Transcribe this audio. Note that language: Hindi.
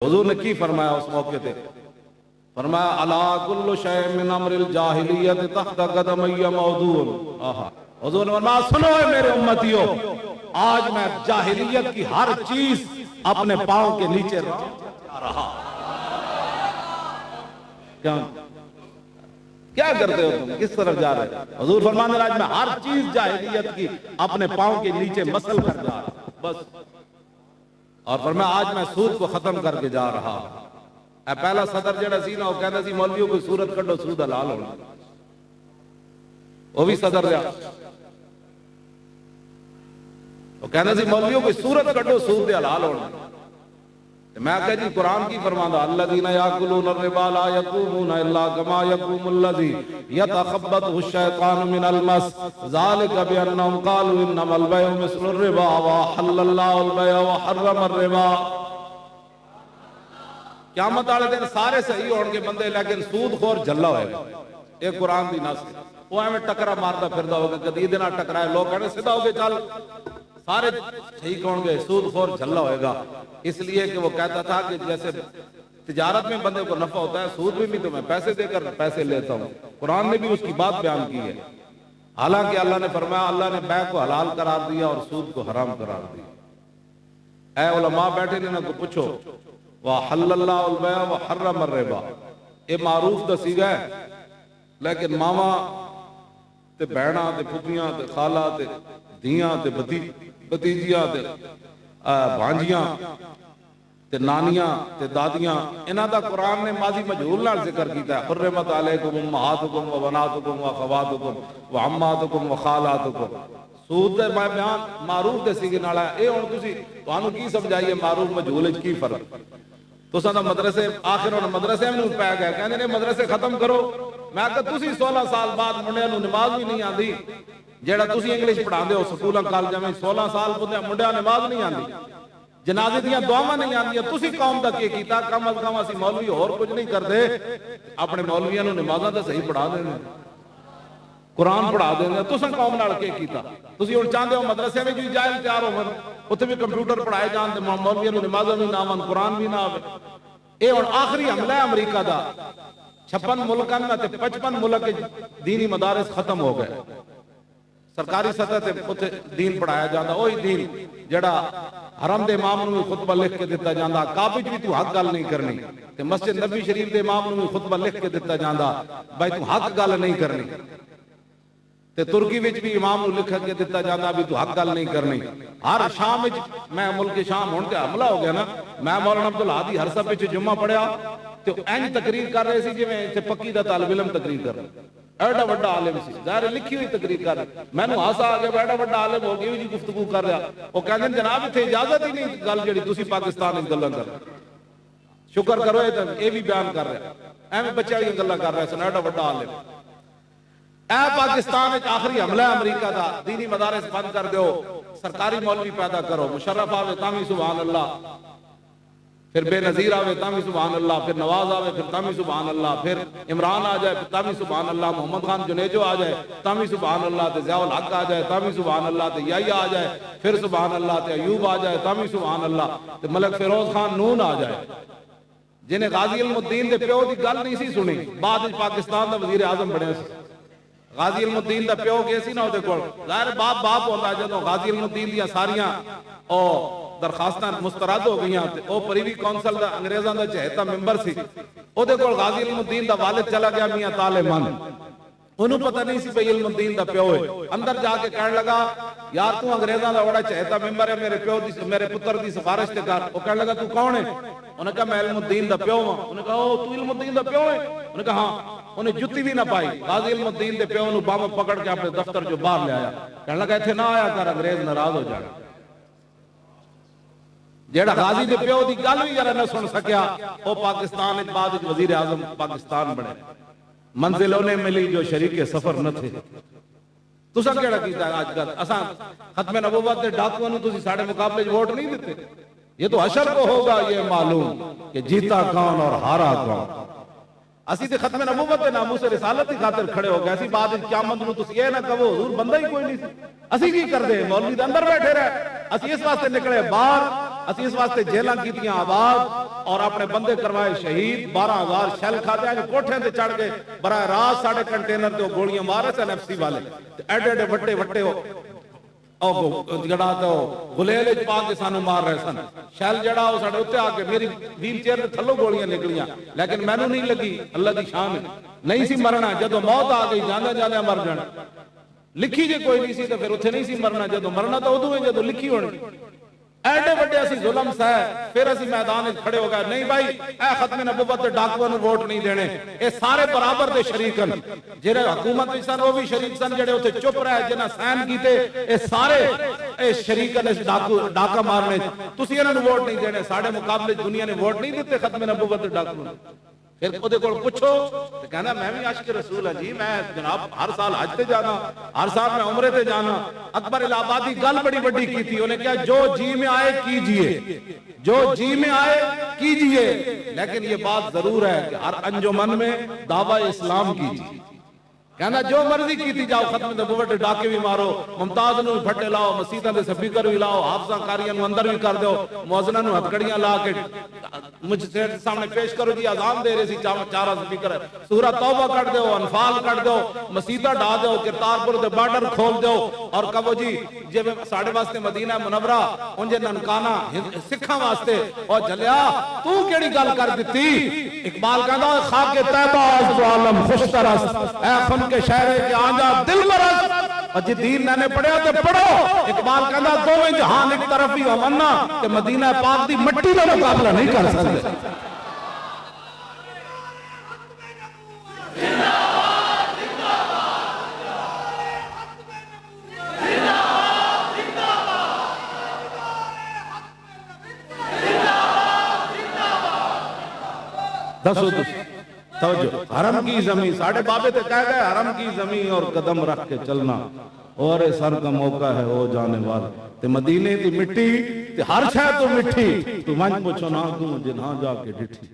हुजूर ने की फरमाया उस मौके पे, फरमाया अला कुल्लु शै मिन अमरिल जाहिलियत तहत कदमय मौदून। हुजूर ने फरमाया सुनो मेरे उम्मतियों, आज मैं जाहिलियत की हर चीज अपने पांव के नीचे रहा। क्या करते हो तुम, किस तरफ जा रहे हो? हुजूर फरमाने आज मैं हर चीज जाहिलियत की अपने पांव के नीचे मसल कर जा रहा बस। और फरमाया आज मैं सूद को खत्म करके जा रहा। पहला सदर जड़ा सी ना वो कहता सी मौलवियों को सूरत कड्डो सूद हलाल होना, वो भी सदर रहा। वो कहता सी मौलवियों को सूरत कड्डो सूद हलाल होना। मैं कह जी कुरान की फरमांदा अल्लज़ीना याकुलून रिबा ला यक़ूमून इल्ला कमा यक़ूमुल्लज़ी यतखब्बतहु शैतानु मिनल मस ज़ालिका बिअन्नहुम क़ालू इन्नमल बैउ मिस्लुर रिबा व हल्लल्लाहुल बैअ व हर्रमर रिबा। क़यामत वाले दिन सारे सही होंगे बंदे, लेकिन सूदखोर झल्ला होएगा। एक कुरान दी नस वो एवें टकरा मारदा फिरदा होगा, कदी इहदे नाल टकराए लोग कहने सीधा हो गए चल, सारे ठीक होंगे, सूदखोर झल्ला होएगा। इसलिए कि वो कहता था कि जैसे तिजारत में बंदे को नफा होता है, सूद में भी तो मैं पैसे देकर पैसे लेता हूँ। कुरान ने भी उसकी बात बयान की है। हालांकि अल्लाह ने फरमाया, अल्लाह ने बै को हलाल करार दिया और सूद को हराम करार दिया। ऐ उलमा बैठे ने ना तो पूछो, वह हल्लल्लाहुल बैअ व हर्रमर रिबा, ये मारूफ दसी गए, लेकिन मावा ते भैणा ते फुफियां ते खाला ते धियां ते भतीजियां ते भांजियां ते नानियां ते दादियां, इन्हां दा कुरान ने माजी मजहूल नाल जिक्र कीता है। हुर्रिमत अलैकुम उम्महातुकुम व बनातुकुम व अखवातुकुम व अम्मातुकुम व खालातुकुम। सूद दे बयान मारूफ दे सीगे नाल है। ए हुण तुसी तुहानू की समझाइए मारूफ मजहूल विच की फर्क? तुसां दा मदरसे आखिर हुण मदरसे नूं पै गए, कहंदे ने मदरसे खत्म करो। मैं कहा तुसी 16 साल बाद मुंडियां नूं नमाज भी नहीं आंदी, जेड़ा तुसी इंग्लिश पढ़ाते हो स्कूलों कॉलेजां में 16 साल मुंडियां नमाज नहीं आंदी, जनाजे दियां दुआवां नहीं आंदियां। तुसी कौम दा की कीता? कम अज कम असीं मौलवी होर कुछ नहीं करदे, अपने मौलवियां नूं नमाज़ां तां सही पढ़ा देंदे, कुरान पढ़ा देंदे। तुसां कौम नाल की कीता? तुसी हुण चाहंदे हो मदरसे में भी जाहिल तैयार होवन, उत्थे भी कंप्यूटर पढ़ाए जाण ते मौलवियां नूं नमाज़ां भी ना आवन, कुरान भी ना आवे। ये हुण आखिरी हमला है अमरीका दा। 56 मुल्कां में ते 55 मुल्क दीनी मदारिस खत्म हो गए। सरकारी सतह ते उत्थे दीन पढ़ाया जाता, वही दीन जड़ा हरम दे इमाम नूं खुतबा लिख के दिता जाता। काबे च भी तू हक गल नहीं करनी, ते मस्जिद नबी शरीफ दे इमाम नूं खुतबा लिख के दिता जाता, भाई तू हक गल नहीं करनी। ते तुर्की विच भी इमाम नूं लिख के दिता जाता भी तू हक गल नहीं करनी। हर शाम विच मैं मुल्क शाम हुण ते हमला हो गया ना, मैं मौलाना अब्दुल हादी हरसा विच जुम्मा पढ़िया ते इंज तकरीर कर रहे सी जिवें इत्थे पक्की दा तालिब इल्म तकरीर कर रहा। एडा वड्डा आलिम सी, ज़ाहिर लिखी हुई तकरीर कर रहा। मैनू हासा आ गया, एडा वड्डा आलिम हो गया जी गुफ्तगू कर रहा। वो कहंदे जनाब इत्थे इजाजत ही नहीं गल जेहड़ी तुसी पाकिस्तान विच गल्लां कर। शुक्र करो ये भी बयान कर रहा, एवें बच्चे वाली गल्लां कर रहा सन, एडा वड्डा आलिम। ए पाकिस्तान विच आखिरी हमला है अमरीका दा। दीनी मदारिस बंद कर दो, सरकारी मौलवी पैदा करो। मुशर्रफ आवे तां भी सुभान अल्लाह, फिर बेनजीर आवे तां भी सुभान अल्लाह, फिर नवाज आवे फिर तां भी सुभान अल्लाह, फिर इमरान आ जाए तां भी सुभान अल्लाह, मोहम्मद खान जुनेजो आ जाए तां भी सुभान अल्लाह, ते ज़ियाउल हक आ जाए तां भी सुभान अल्लाह, ते याहिया आ जाए फिर सुभान अल्लाह, ते अयूब आ जाए तां भी सुभान अल्लाह, ते मलक फिरोज खान नून आ जाए, जिन्हें गाजी इल्मुद्दीन दे प्यो दी गल नहीं सी सुनी, बाद पाकिस्तान दा वजीर आजम बने। गाजी इल्मुद्दीन दा प्यो गए सी ना उहदे कोल, ज़ाहिर बाप होंदा। जदों गाजी इल्मुद्दीन दी सारियां ओ दरखास्तां मुस्तरद हो गई, वो प्रीवी कौंसल दा अंग्रेज़ां दा चहेता मैंबर सी, उहदे कोल गाजी इल्मुद्दीन दा वालिद चला गया मियां तालेमन। उन्होंने पता नहीं सी भाई इल्मुद्दीन दा प्यो है। अंदर जाके कहने लगा यार तू अंग्रेज़ां दा बड़ा चहेता मैंबर है, मेरे प्यो दी मेरे पुत्र दी सिफारिश ते कर। वो कहने लगा तू कौन है? उन्हें कहा मैं इल्मुद्दीन दा प्यो हां। उन्हें कहा ओ तू इल्मुद्दीन दा प्यो है? उन्हें कहा हां। उन्हें जुत्ती भी ना पाई। गाजी इल्मुद्दीन दे प्यो नूं बाहों पकड़ के अपने दफ्तर जो बाहर ले आया। कहने लगा इत्थे ना आया कर, अंग्रेज नाराज हो जाना। जेड़ा गाजी दे प्यो दी गल भी जरा ना सुन सकिया, वो पाकिस्तान विच बाद विच वजीर आजम पाकिस्तान बने। मंजिल उन्हें मिली जो शरीके सफर न थे। तुसां केड़ा कीता अजकल? असां खत्मे नबूवत दे डाकुआं नूं तुसीं साडे मुकाबले च वोट नहीं दिते। ये तो हशर को होगा ये मालूम कि जीता कौन और हारा कौन। असी तो खत्मे नबूवत दे नामूस रिसालत की खातिर खड़े हो गए। असी बाद विच क़यामत नूं तुसीं ये ना कहो हुजूर बंदा ही कोई नहीं सी। असी की करदे? मौलवी दे अंदर बैठे रहे। असी इस वास्ते निकले बाहर असि इस वास्ते जेलां कीतियां आबाद और अपने बंदे करवाए शहीद। 12,000 शैल खाते कोठे ते चढ़ गए, बरा रात साढ़े कंटेनर ते गोलियां मारे सन एफसी वाले, एडे एडे वट्टे वट्टे जड़ा तो गुलेल पा के सानू मार रहे सन। शैल जड़ा साडे उत्ते आके मेरी व्हील चेयर के थल्लों गोलियां निकलियां, लेकिन मैनू नहीं लगी, अल्लाह की शान है। नहीं सी मरना, जदों मौत आ गई जांदा जांदा मर जाना। लिखी जे कोई नहीं सी तो फिर उत्थे नहीं सी मरना, जदों मरना तो उदों है जदों लिखी होनी। एडे वड्डे असी जुल्म सह, फिर असी मैदान में खड़े हो गए, नहीं भाई ए खत्मे नबुव्वत ते डाकुआं नूं वोट नहीं देने, ये सारे बराबर दे शरीक हन। जेड़े हुकूमत विच सन वो भी शरीक सन, जेड़े उत्थे चुप रहे जिन्हां सहन कीते ये सारे ए शरीक हन इस डाका मारने। तुसीं इन्हां नूं वोट नहीं देने, साडे मुकाबले दुनिया ने वोट नहीं दिते खत्मे नबुव्वत ते डाकुआं। फिर ओदे कोल पुछो ते कहना मैं भी आशिक रसूल हां जी, मैं जनाब हर साल हज ते जाना, हर साल मैं उमरे ते जाना। अकबर इलाहाबादी गल बड़ी बड़ी की थी, उन्हें कहा जो जी में आए कीजिए, जो जी में आए कीजिए, लेकिन ये बात जरूर है कि हर अंजुमन में दावा इस्लाम कीजिए। कहना जो मर्जी की जाओ, खत्म नबुव्वत डाके भी मारो, मुमताज नूं फटे लाओ, मसीतां दे स्पीकर भी लाओ, हाफजा कारियां नूं अंदर भी कर दो, मुअज्जिनां नूं हथकड़ियां ला के मुझसे सामने पेश करो जी अजान दे रहे सी चार स्पीकर, सूरह तौबा कट दो, अनफाल कट दो, मसीता ढा दो, करतारपुर दे बॉर्डर खोल दो और कहो जी जिवें साडे वास्ते मदीना मुनव्वरा उंजे ननकाना सिखां वास्ते और झलिया तू केड़ी गल कर दित्ती। इकबाल कहंदा खाके तैबा अज़ आलम खुश तरस, ऐ खुन के शहरे के आजा दिल बरस। और जी दीन मैंने पढ़िया तो पढ़ो। इकबाल कहंदा दोवें जहान एक तरफ ही होवना ते मदीना पाक दी मिट्टी दा मुकाबला नहीं कर सकदे। दसो तवज्जो, हरम की जमीन साढ़े बाबे तो कह गए, हरम की जमीन और कदम रख के चलना और सर का मौका है वो जाने वाला ते मदीने की मिट्टी ते हर शय तो मिट्टी, तू मन पूछो ना तू जे ना जाके डिठी।